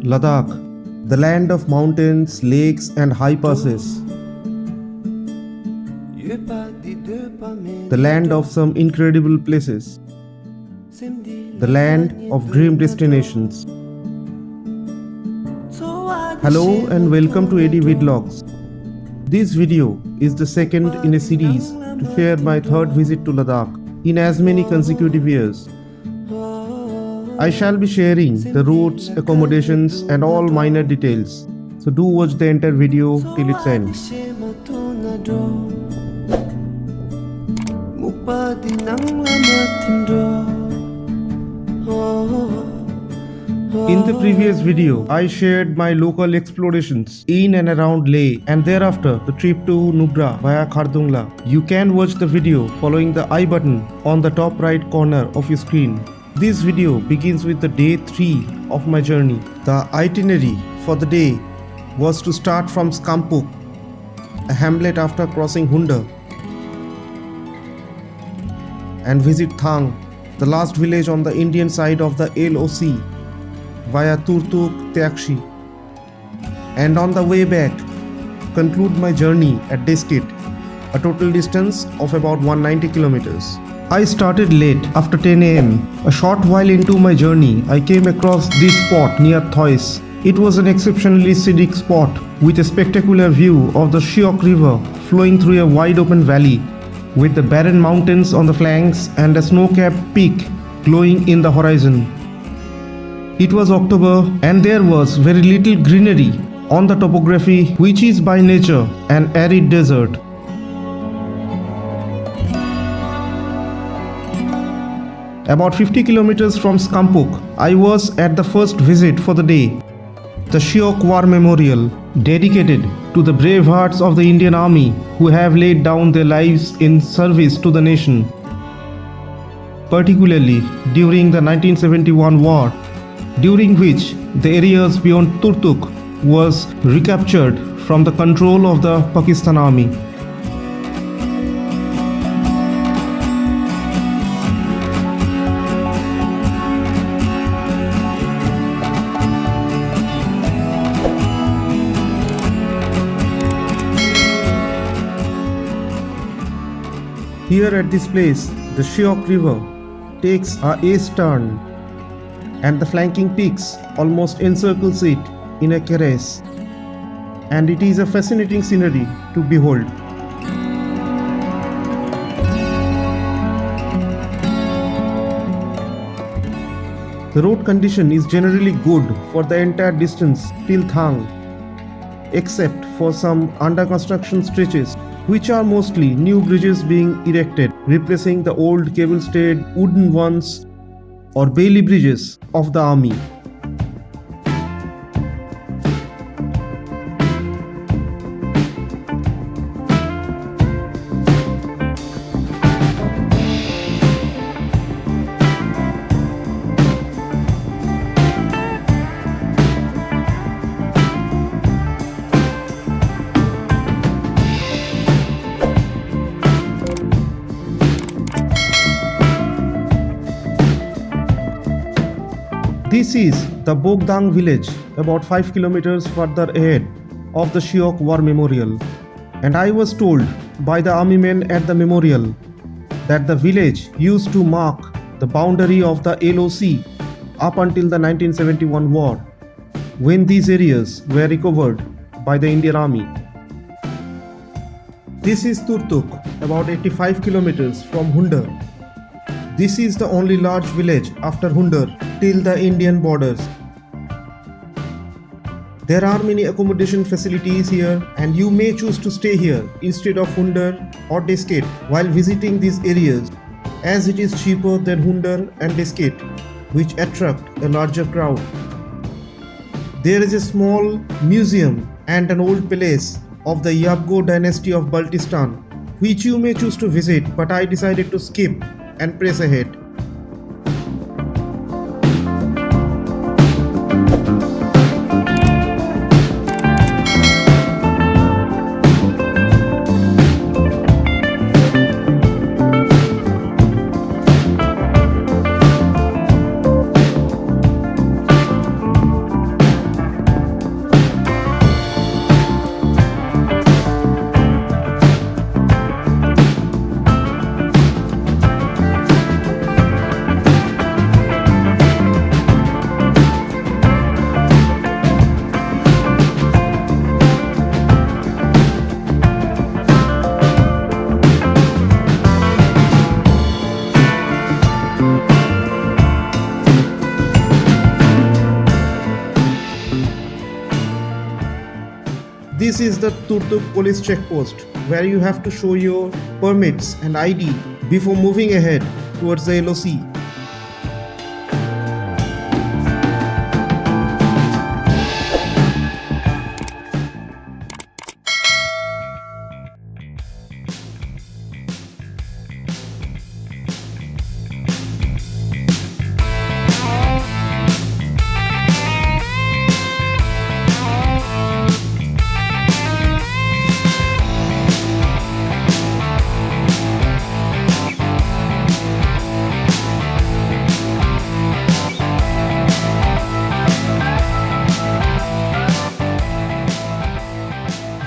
Ladakh, the land of mountains, lakes, and high passes. The land of some incredible places. The land of dream destinations. Hello and welcome to AD Vlogs. This video is the second in a series to share my third visit to Ladakh in as many consecutive years. I shall be sharing the routes, accommodations and all minor details. So do watch the entire video till its end. In the previous video, I shared my local explorations in and around Leh and thereafter the trip to Nubra via Khardungla. You can watch the video following the I button on the top right corner of your screen. This video begins with the day 3 of my journey. The itinerary for the day was to start from Spangmik, a hamlet after crossing Hunder, and visit Thang, the last village on the Indian side of the LOC, via Turtuk, Tyakshi, and on the way back conclude my journey at Diskit, a total distance of about 190 kilometers. I started late after 10 am. A short while into my journey, I came across this spot near Thois. It was an exceptionally scenic spot with a spectacular view of the Shyok river flowing through a wide open valley, with the barren mountains on the flanks and a snow-capped peak glowing in the horizon. It was October and there was very little greenery on the topography, which is by nature an arid desert. About 50 kilometers from Spangmik, I was at the first visit for the day, the Shyok War Memorial, dedicated to the brave hearts of the Indian Army who have laid down their lives in service to the nation, particularly during the 1971 war, during which the areas beyond Turtuk was recaptured from the control of the Pakistan Army. Here at this place, the Shyok river takes a S-turn and the flanking peaks almost encircles it in a caress, and it is a fascinating scenery to behold. The road condition is generally good for the entire distance till Thang, except for some under construction stretches, which are mostly new bridges being erected, replacing the old cable-stayed wooden ones or Bailey bridges of the army. This is the Bogdang village, about 5 kilometers further ahead of the Shyok War Memorial, and I was told by the army men at the memorial that the village used to mark the boundary of the LOC up until the 1971 war, when these areas were recovered by the Indian Army. This is Turtuk, about 85 kilometers from Hunder. This is the only large village after Hunder till the Indian borders. There are many accommodation facilities here and you may choose to stay here instead of Hunder or Diskit while visiting these areas, as it is cheaper than Hunder and Diskit, which attract a larger crowd. There is a small museum and an old palace of the Yabgo dynasty of Baltistan, which you may choose to visit, but I decided to skip and press ahead. This is the Turtuk police checkpost where you have to show your permits and ID before moving ahead towards the LOC.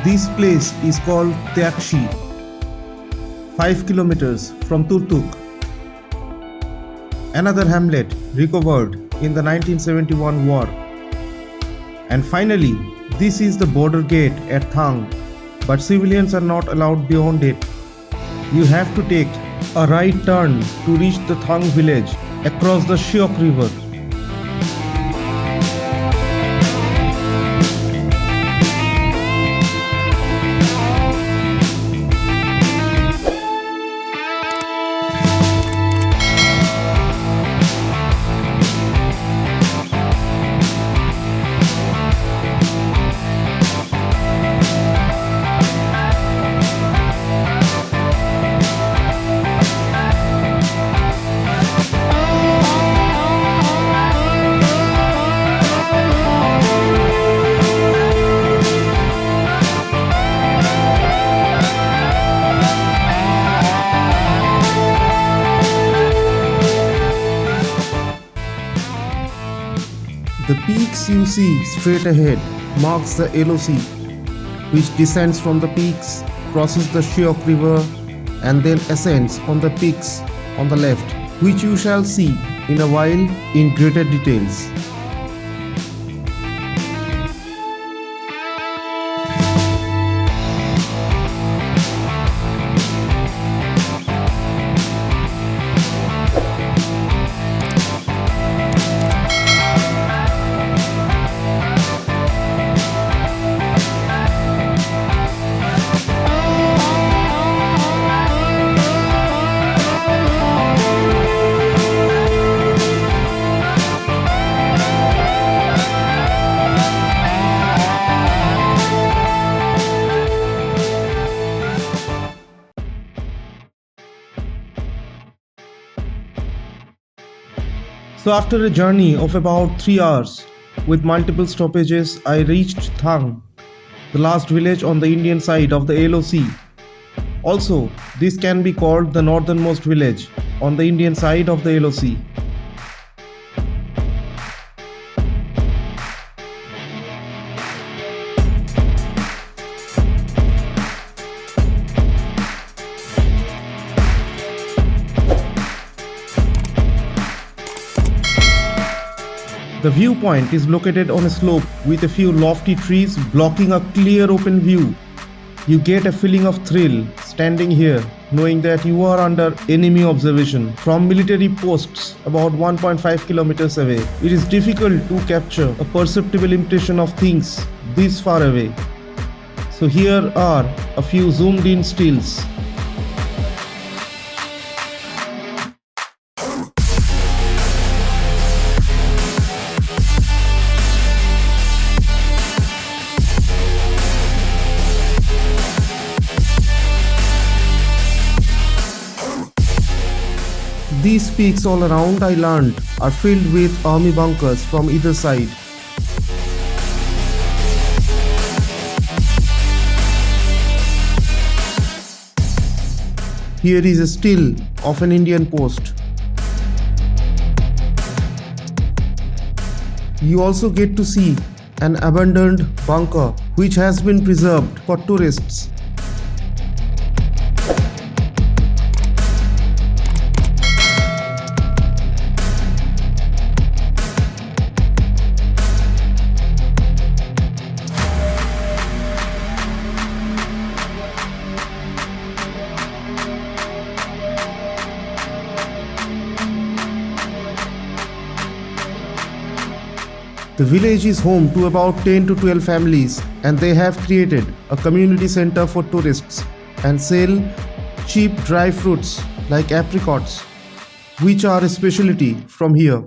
This place is called Tyakshi, 5 kilometers from Turtuk. Another hamlet recovered in the 1971 war. And finally, this is the border gate at Thang, but civilians are not allowed beyond it. You have to take a right turn to reach the Thang village across the Shyok river. The peaks you see straight ahead marks the LOC, which descends from the peaks, crosses the Shyok river and then ascends on the peaks on the left, which you shall see in a while in greater details. So after a journey of about 3 hours with multiple stoppages, I reached Thang, the last village on the Indian side of the LOC. Also, this can be called the northernmost village on the Indian side of the LOC. The viewpoint is located on a slope with a few lofty trees blocking a clear open view. You get a feeling of thrill standing here, knowing that you are under enemy observation from military posts about 1.5 kilometers away. It is difficult to capture a perceptible impression of things this far away. So here are a few zoomed in stills. These peaks all around, I learned, are filled with army bunkers from either side. Here is a still of an Indian post. You also get to see an abandoned bunker which has been preserved for tourists. The village is home to about 10 to 12 families, and they have created a community center for tourists and sell cheap dry fruits like apricots, which are a specialty from here.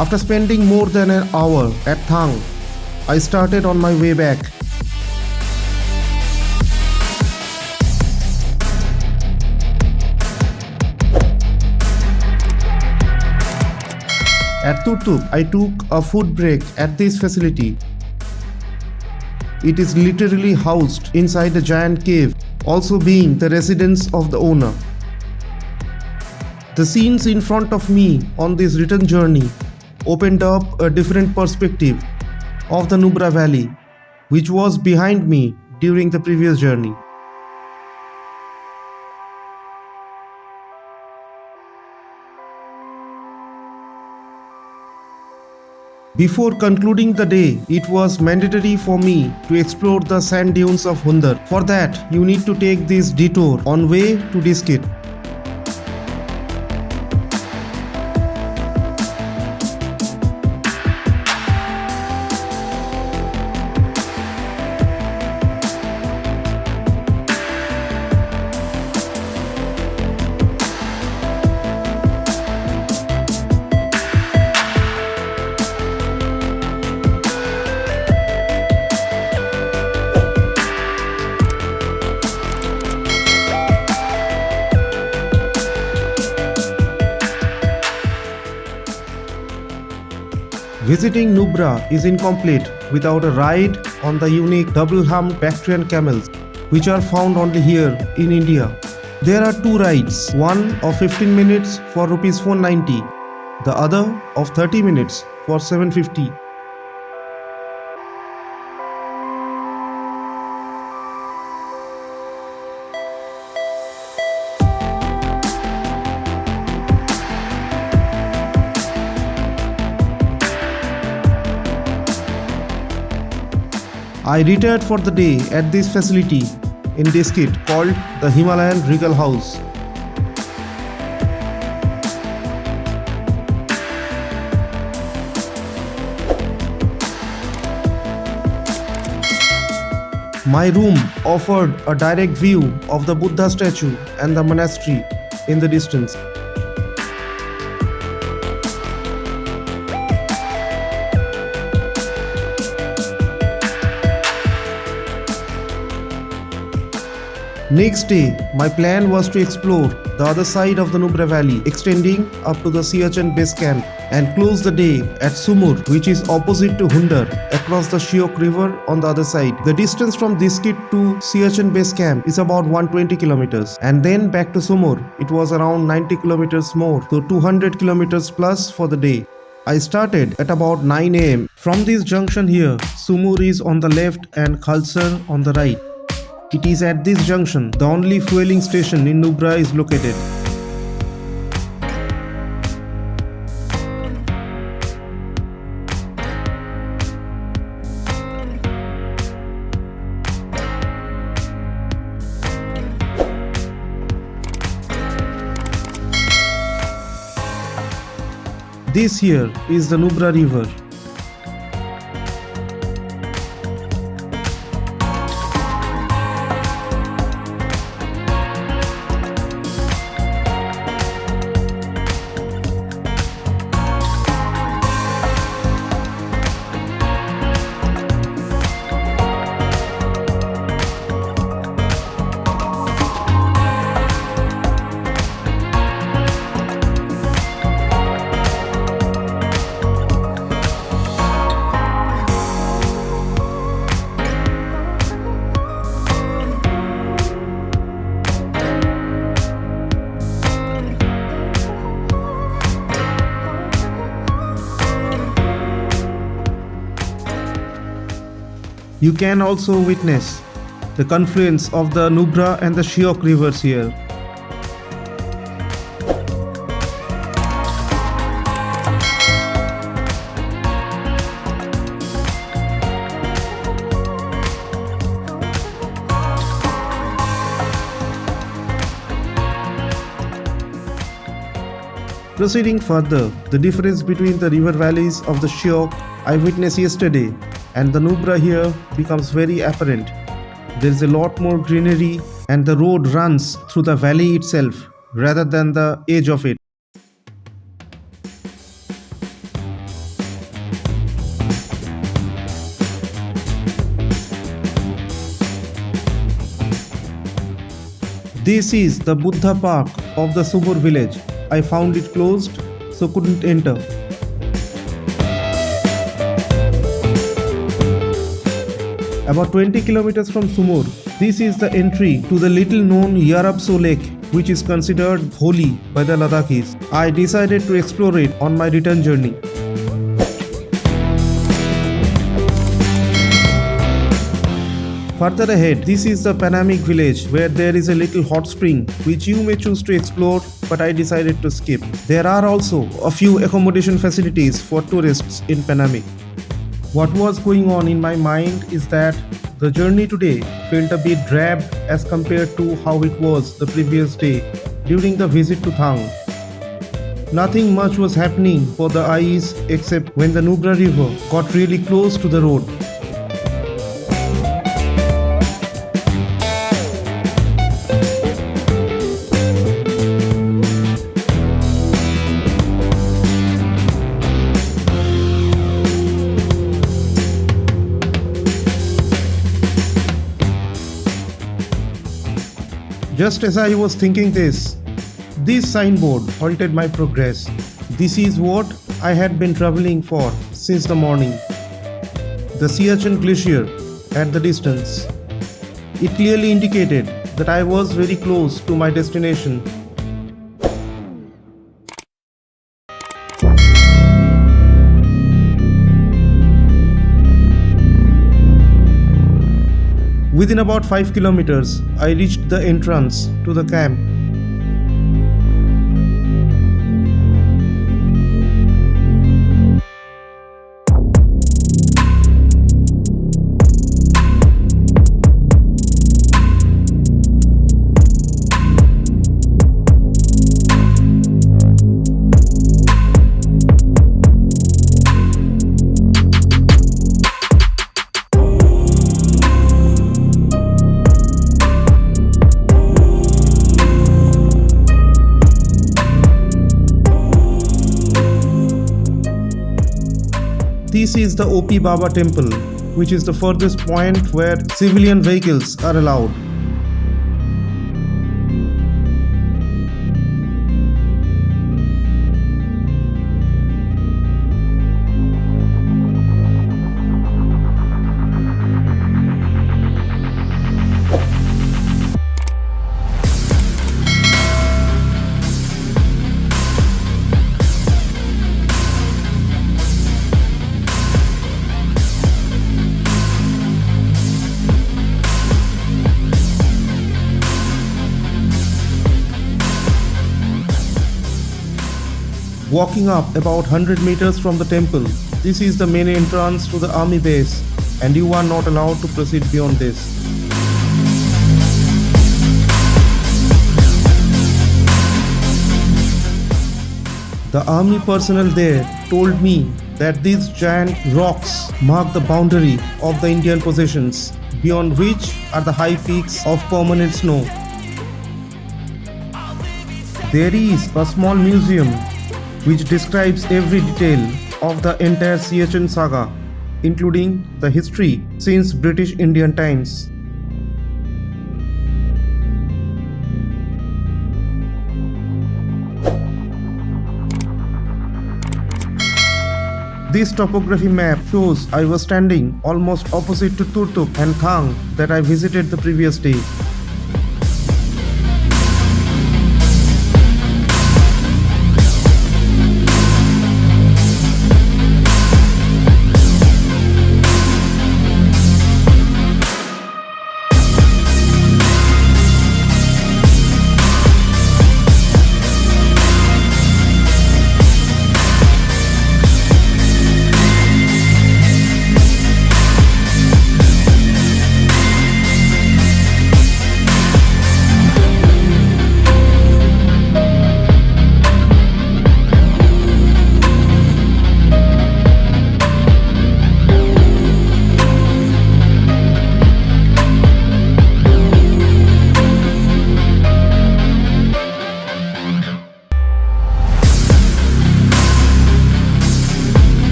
After spending more than an hour at Thang, I started on my way back. At Turtuk, I took a food break at this facility. It is literally housed inside a giant cave, also being the residence of the owner. The scenes in front of me on this return journey opened up a different perspective of the Nubra Valley, which was behind me during the previous journey. Before concluding the day, it was mandatory for me to explore the sand dunes of Hunder. For that, you need to take this detour on way to Diskit. Visiting Nubra is incomplete without a ride on the unique double-humped Bactrian camels, which are found only here in India. There are two rides, one of 15 minutes for Rs 490, the other of 30 minutes for 750. I retired for the day at this facility in Diskit called the Himalayan Regal House. My room offered a direct view of the Buddha statue and the monastery in the distance. Next day, my plan was to explore the other side of the Nubra Valley, extending up to the Siachen base camp, and close the day at Sumur, which is opposite to Hunder, across the Shyok river on the other side. The distance from Diskit to Siachen base camp is about 120 kilometers, and then back to Sumur, it was around 90 kilometers more, so 200 kilometers plus for the day. I started at about 9 am. From this junction here, Sumur is on the left and Kaksang on the right. It is at this junction the only fueling station in Nubra is located. This here is the Nubra River. You can also witness the confluence of the Nubra and the Shyok rivers here. Proceeding further, the difference between the river valleys of the Shyok I witnessed yesterday and the Nubra here becomes very apparent. There is a lot more greenery and the road runs through the valley itself rather than the edge of it. This is the Buddha Park of the Sumur village. I found it closed, so couldn't enter. About 20 kilometers from Sumur, this is the entry to the little known Yarabso lake, which is considered holy by the Ladakhis. I decided to explore it on my return journey. Further ahead, this is the Panamik village where there is a little hot spring which you may choose to explore, but I decided to skip. There are also a few accommodation facilities for tourists in Panamik. What was going on in my mind is that the journey today felt a bit drab as compared to how it was the previous day during the visit to Thang. Nothing much was happening for the eyes except when the Nubra river got really close to the road. Just as I was thinking this signboard halted my progress. This is what I had been traveling for since the morning. The Siachen glacier at the distance. It clearly indicated that I was very close to my destination. Within about 5 kilometers, I reached the entrance to the camp. This is the OP Baba temple, which is the furthest point where civilian vehicles are allowed. Walking up about 100 meters from the temple, this is the main entrance to the army base, and you are not allowed to proceed beyond this. The army personnel there told me that these giant rocks mark the boundary of the Indian possessions, beyond which are the high peaks of permanent snow. There is a small museum which describes every detail of the entire Siachen saga, including the history since British Indian times. This topography map shows I was standing almost opposite to Turtuk and Thang that I visited the previous day.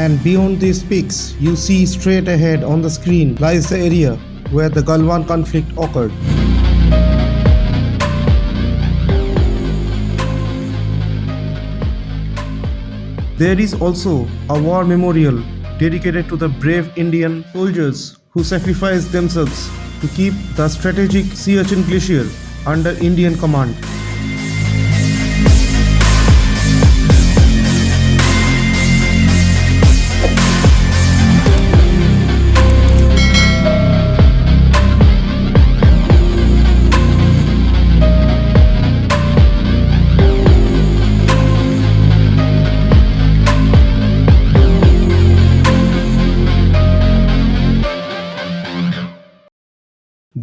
And beyond these peaks, you see straight ahead on the screen lies the area where the Galwan conflict occurred. There is also a war memorial dedicated to the brave Indian soldiers who sacrificed themselves to keep the strategic Siachen glacier under Indian command.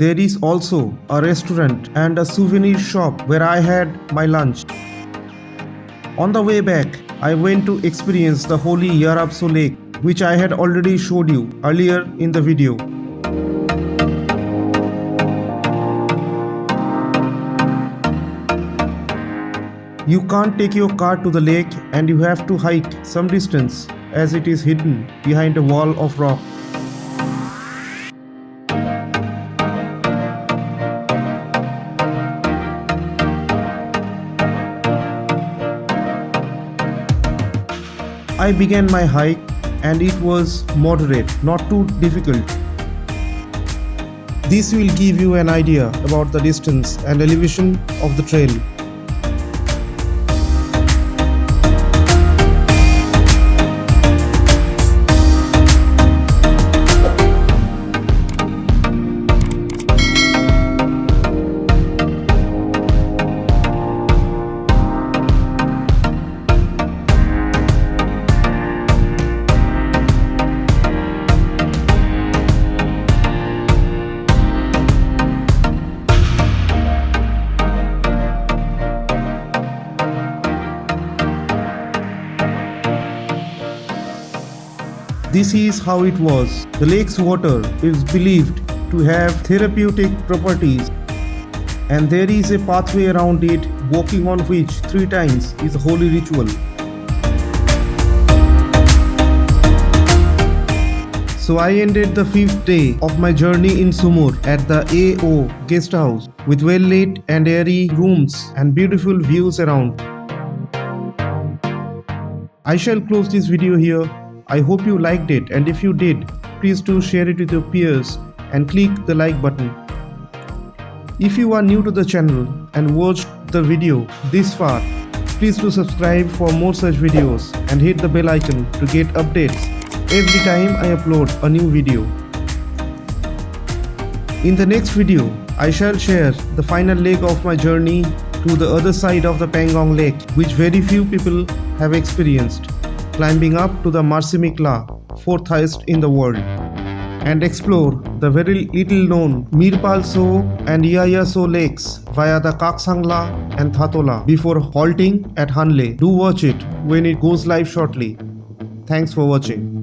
There is also a restaurant and a souvenir shop where I had my lunch. On the way back, I went to experience the holy Yarabso lake, which I had already showed you earlier in the video. You can't take your car to the lake and you have to hike some distance as it is hidden behind a wall of rock. I began my hike and it was moderate, not too difficult. This will give you an idea about the distance and elevation of the trail. This is how it was. The lake's water is believed to have therapeutic properties, and there is a pathway around it, walking on which 3 times is a holy ritual. So I ended the 5th day of my journey in Sumur at the AO guest house with well-lit and airy rooms and beautiful views around. I shall close this video here. I hope you liked it, and if you did, please do share it with your peers and click the like button. If you are new to the channel and watched the video this far, please do subscribe for more such videos and hit the bell icon to get updates every time I upload a new video. In the next video, I shall share the final leg of my journey to the other side of the Pangong lake, which very few people have experienced, climbing up to the Marsimik, 4th highest in the world, and explore the very little known Mirpal So and Yaya So lakes via the Kaksang and Thato before halting at Hanle. Do watch it when it goes live shortly. Thanks for watching.